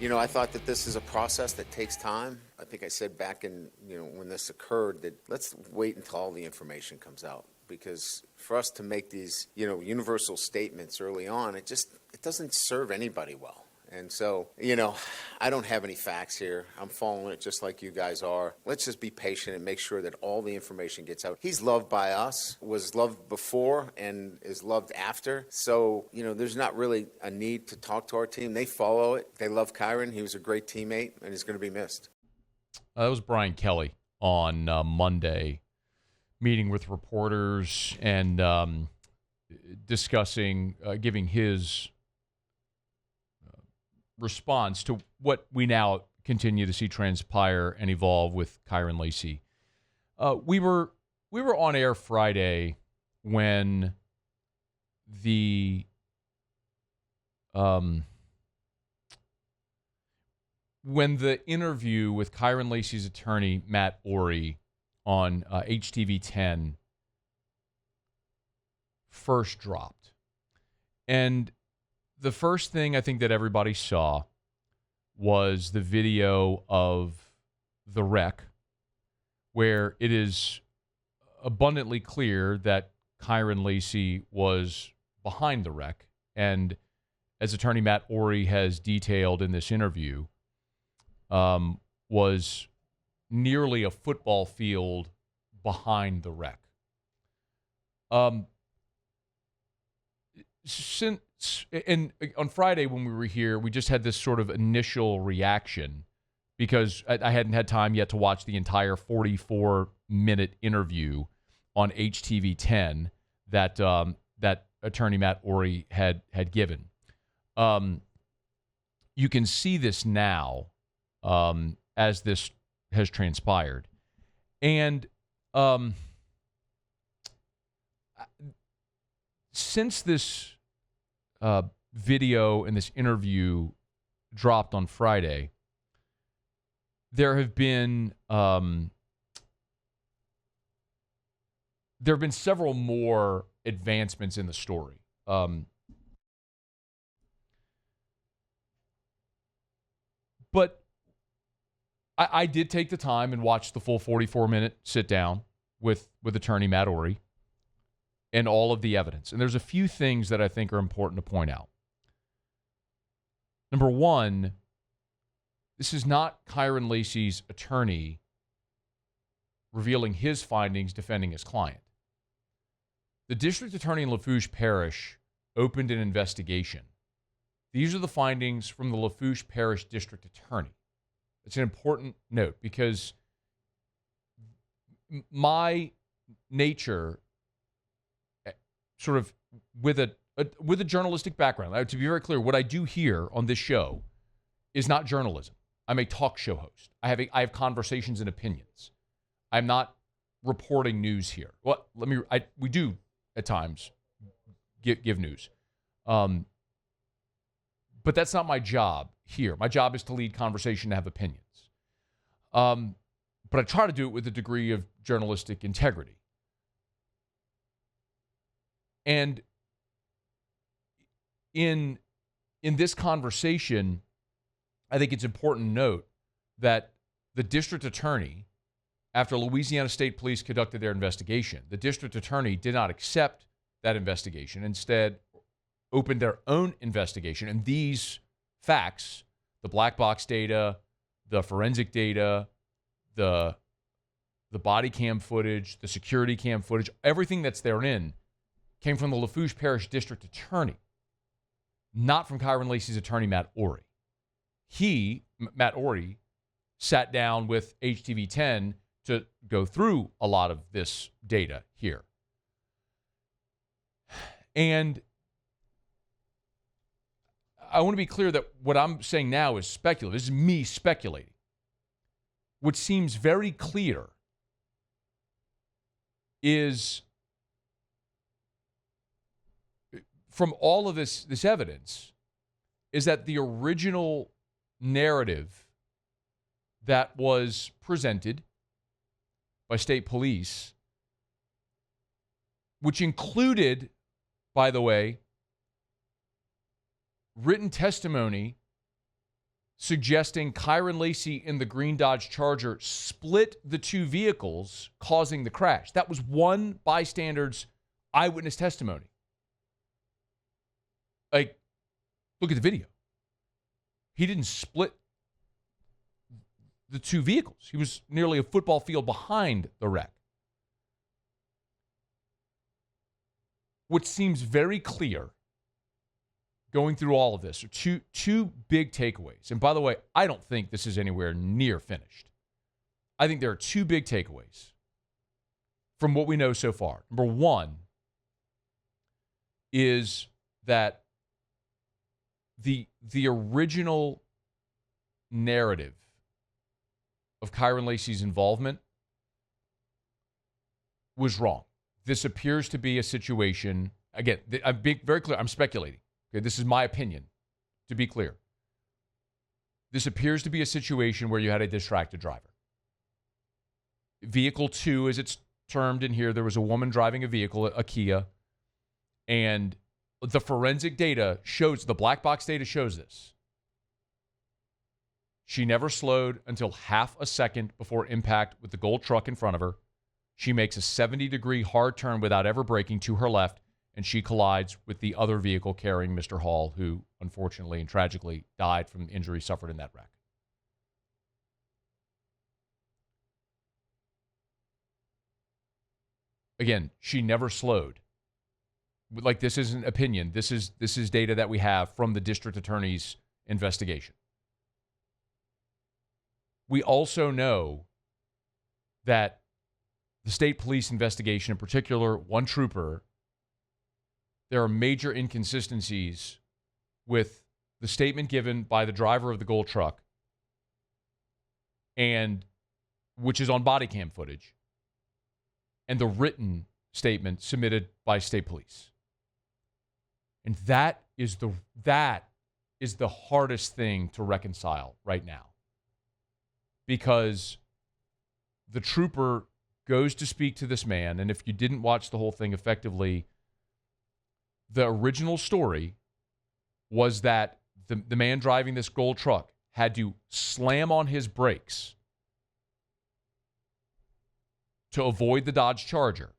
I thought that this is a process that takes time. I think I said back in, when this occurred that let's wait until all the information comes out. Because for us to make these, universal statements early on, it doesn't serve anybody well. And so, I don't have any facts here. I'm following it just like you guys are. Let's just be patient and make sure that all the information gets out. He's loved by us, was loved before, and is loved after. So, there's not really a need to talk to our team. They follow it. They love Kyren. He was a great teammate, and he's going to be missed. That was Brian Kelly on Monday, meeting with reporters and discussing, giving his response to what we now continue to see transpire and evolve with Kyren Lacy. We were on air Friday when the interview with Kyren Lacy's attorney Matt Orey on HTV 10 first dropped. And the first thing I think that everybody saw was the video of the wreck, where it is abundantly clear that Kyren Lacy was behind the wreck. And as attorney Matt Orey has detailed in this interview, was nearly a football field behind the wreck. And on Friday when we were here, we just had this sort of initial reaction because I hadn't had time yet to watch the entire 44-minute interview on HTV 10 that that attorney Matt Orey had given. You can see this now as this has transpired. And since this video and this interview dropped on Friday, there have been several more advancements in the story. But I did take the time and watch the full 44-minute sit-down with attorney Matt Orey and all of the evidence. And there's a few things that I think are important to point out. Number one, this is not Kyren Lacy's attorney revealing his findings defending his client. The district attorney in Lafourche Parish opened an investigation. These are the findings from the Lafourche Parish District Attorney. It's an important note because my nature, sort of with a journalistic background, to be very clear, what I do here on this show is not journalism. I'm a talk show host. I have conversations and opinions. I'm not reporting news here. Well, we do at times give news. But that's not my job here. My job is to lead conversation, to have opinions. But I try to do it with a degree of journalistic integrity. And in this conversation, I think it's important to note that the district attorney, after Louisiana State Police conducted their investigation, the district attorney did not accept that investigation. Instead, opened their own investigation. And these facts, the black box data, the forensic data, the body cam footage, the security cam footage, everything that's therein came from the Lafourche Parish District Attorney, not from Kyren Lacy's attorney, Matt Orey. Matt Orey, sat down with HTV 10 to go through a lot of this data here. And I want to be clear that what I'm saying now is speculative. This is me speculating. What seems very clear is from all of this evidence is that the original narrative that was presented by state police, which included, by the way, written testimony suggesting Kyren Lacy in the green Dodge Charger split the two vehicles, causing the crash. That was one bystander's eyewitness testimony. Like, look at the video. He didn't split the two vehicles. He was nearly a football field behind the wreck. What seems very clear going through all of this are two big takeaways. And by the way, I don't think this is anywhere near finished. I think there are two big takeaways from what we know so far. Number one is that the original narrative of Kyren Lacy's involvement was wrong. This appears to be a situation, again, I'm being very clear, I'm speculating. Okay, this is my opinion, to be clear. This appears to be a situation where you had a distracted driver. Vehicle 2, as it's termed in here, there was a woman driving a vehicle, a Kia, and the forensic data shows, the black box data shows this. She never slowed until half a second before impact with the gold truck in front of her. She makes a 70-degree hard turn without ever braking to her left, and she collides with the other vehicle carrying Mr. Hall, who unfortunately and tragically died from injuries suffered in that wreck. Again, she never slowed. Like, this isn't opinion. This is data that we have from the district attorney's investigation. We also know that the state police investigation, in particular, one trooper, there are major inconsistencies with the statement given by the driver of the gold truck, and which is on body cam footage, and the written statement submitted by state police. And that is the hardest thing to reconcile right now. Because the trooper goes to speak to this man, and if you didn't watch the whole thing effectively, the original story was that the man driving this gold truck had to slam on his brakes to avoid the Dodge Charger,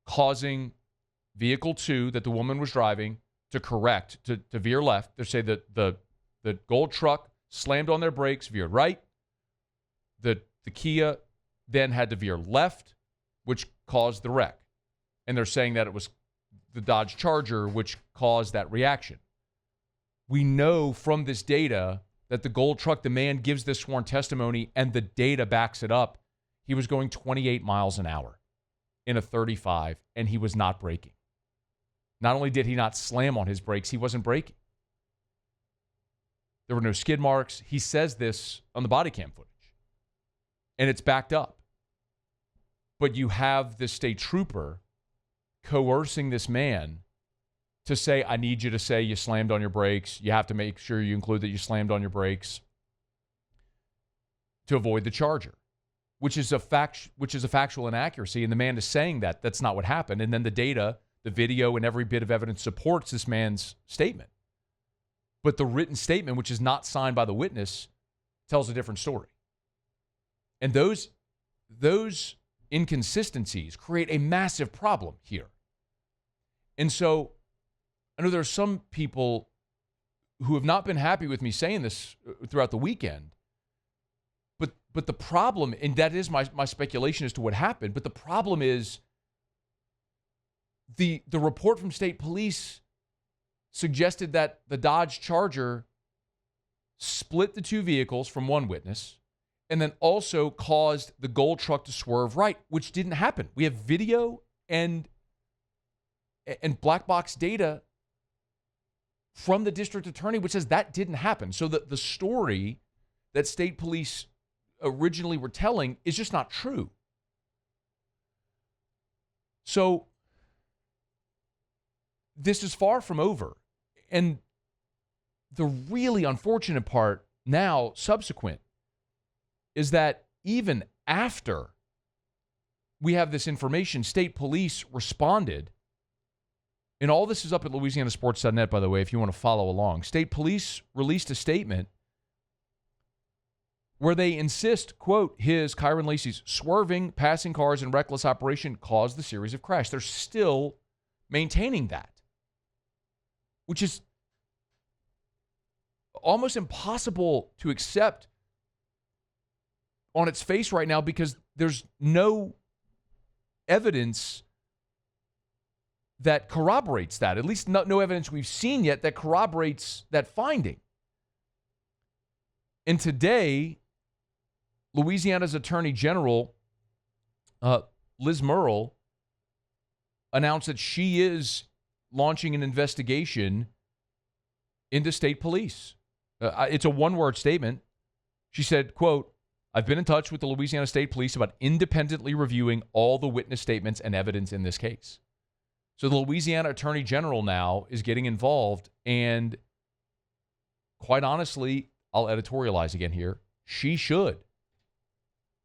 causing vehicle 2 that the woman was driving to correct, to veer left. They say that the gold truck slammed on their brakes, veered right. The Kia then had to veer left, which caused the wreck. And they're saying that it was the Dodge Charger which caused that reaction. We know from this data that the gold truck, the man gives this sworn testimony, and the data backs it up. He was going 28 miles an hour in a 35, and he was not braking. Not only did he not slam on his brakes, he wasn't braking. There were no skid marks. He says this on the body cam footage, and it's backed up. But you have this state trooper coercing this man to say, I need you to say you slammed on your brakes. You have to make sure you include that you slammed on your brakes to avoid the Charger, which is a factual inaccuracy. And the man is saying that that's not what happened. And then the data, the video, and every bit of evidence supports this man's statement. But the written statement, which is not signed by the witness, tells a different story. And those inconsistencies create a massive problem here. And so I know there are some people who have not been happy with me saying this throughout the weekend, but the problem, and that is my speculation as to what happened, but the problem is the report from state police suggested that the Dodge Charger split the two vehicles from one witness and then also caused the gold truck to swerve right, which didn't happen. We have video and black box data from the district attorney, which says that didn't happen. So the story that state police originally were telling is just not true. So this is far from over. And the really unfortunate part now, subsequent, is that even after we have this information, state police responded And all this is up at LouisianaSports.net, by the way, if you want to follow along. State police released a statement where they insist, quote, Kyren Lacy's swerving, passing cars, and reckless operation caused the series of crashes. They're still maintaining that, which is almost impossible to accept on its face right now because there's no evidence that corroborates that. At least no evidence we've seen yet that corroborates that finding. And today, Louisiana's Attorney General, Liz Murrill, announced that she is launching an investigation into state police. It's a one-word statement. She said, quote, I've been in touch with the Louisiana State Police about independently reviewing all the witness statements and evidence in this case. So the Louisiana Attorney General now is getting involved, and quite honestly, I'll editorialize again here, she should.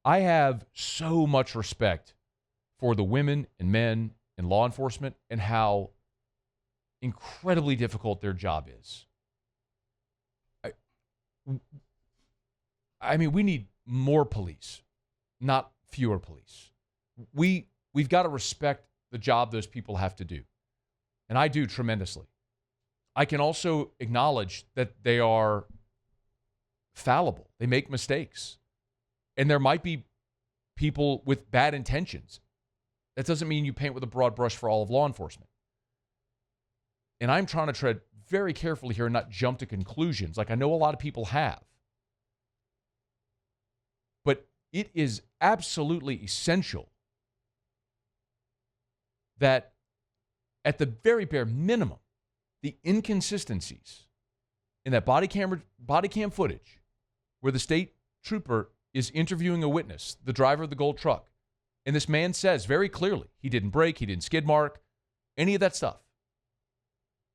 I have so much respect for the women and men in law enforcement and how incredibly difficult their job is. I mean, we need more police, not fewer police. We've got to respect the job those people have to do. And I do tremendously. I can also acknowledge that they are fallible. They make mistakes. And there might be people with bad intentions. That doesn't mean you paint with a broad brush for all of law enforcement. And I'm trying to tread very carefully here and not jump to conclusions like I know a lot of people have. But it is absolutely essential that at the very bare minimum, the inconsistencies in that body cam footage where the state trooper is interviewing a witness, the driver of the gold truck, and this man says very clearly he didn't brake, he didn't skid mark, any of that stuff.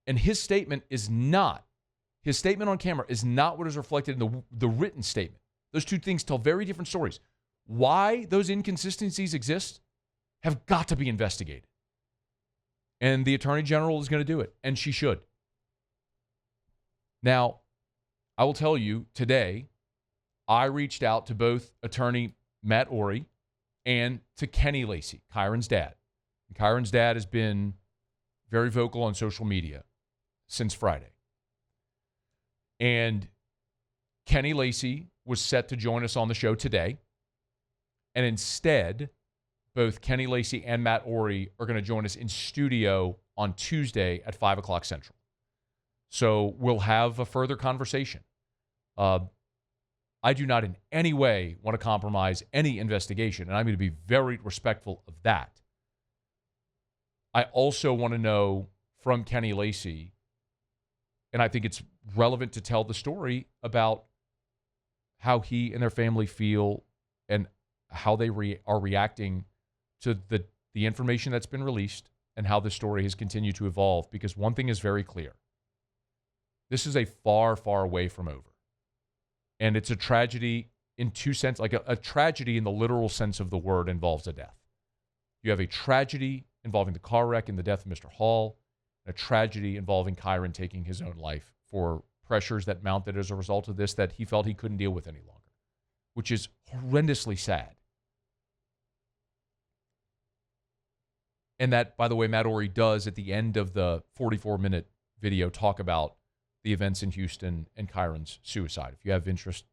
And his statement on camera is not what is reflected in the written statement. Those two things tell very different stories. Why those inconsistencies exist have got to be investigated. And the Attorney General is going to do it, and she should. Now, I will tell you, today, I reached out to both Attorney Matt Orey and to Kenny Lacy, Kyren's dad. And Kyren's dad has been very vocal on social media since Friday. And Kenny Lacy was set to join us on the show today. And instead, both Kenny Lacy and Matt Orey are going to join us in studio on Tuesday at 5 o'clock Central. So we'll have a further conversation. I do not in any way want to compromise any investigation, and I'm going to be very respectful of that. I also want to know from Kenny Lacy, and I think it's relevant to tell the story about how he and their family feel and how they are reacting to the information that's been released and how the story has continued to evolve. Because one thing is very clear. This is a far, far away from over. And it's a tragedy in two senses, like a tragedy in the literal sense of the word involves a death. You have a tragedy involving the car wreck and the death of Mr. Hall, and a tragedy involving Kyren taking his own life for pressures that mounted as a result of this that he felt he couldn't deal with any longer, which is horrendously sad. And that, by the way, Matt Orey does at the end of the 44-minute video talk about the events in Houston and Kyren's suicide. If you have interest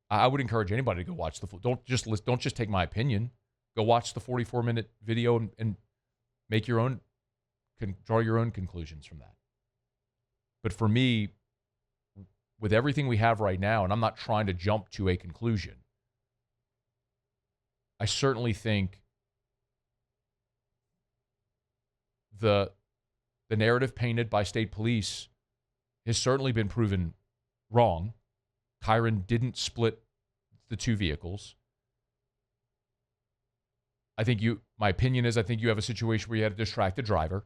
I would encourage anybody to go watch don't just take my opinion. Go watch the 44-minute video and make your own, draw your own conclusions from that. But for me, with everything we have right now, and I'm not trying to jump to a conclusion, I certainly think the narrative painted by state police has certainly been proven wrong. Kyren didn't split the two vehicles. My opinion is I think you have a situation where you had a distracted driver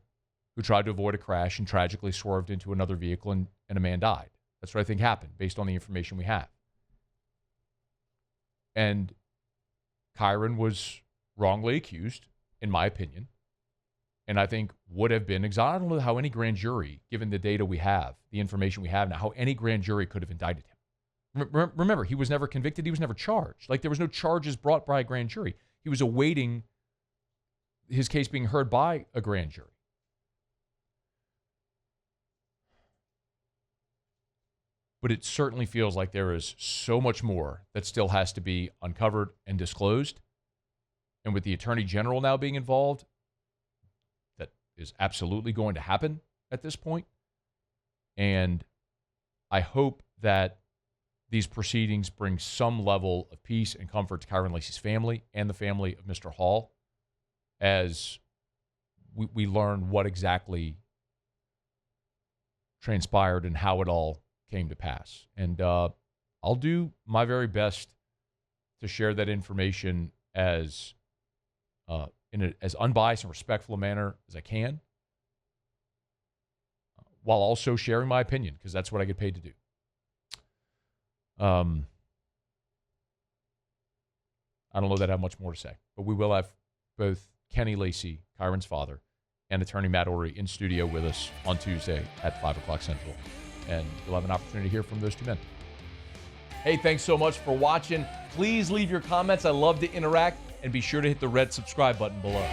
who tried to avoid a crash and tragically swerved into another vehicle and a man died. That's what I think happened based on the information we have. And Kyren was wrongly accused, in my opinion, and I think would have been exonerated. I don't know how any grand jury, given the data we have, the information we have now, how any grand jury could have indicted him. Remember, he was never convicted. He was never charged. Like, there was no charges brought by a grand jury. He was awaiting his case being heard by a grand jury. But it certainly feels like there is so much more that still has to be uncovered and disclosed. And with the Attorney General now being involved, that is absolutely going to happen at this point. And I hope that these proceedings bring some level of peace and comfort to Kyren Lacy's family and the family of Mr. Hall as we learn what exactly transpired and how it all came to pass. And I'll do my very best to share that information as in as unbiased and respectful a manner as I can, while also sharing my opinion, because that's what I get paid to do. I don't know that I have much more to say, but we will have both Kenny Lacy, Kyren's father, and attorney Matt Ory in studio with us on Tuesday at 5 o'clock Central. And you'll have an opportunity to hear from those two men. Hey, thanks so much for watching. Please leave your comments. I love to interact. And be sure to hit the red subscribe button below.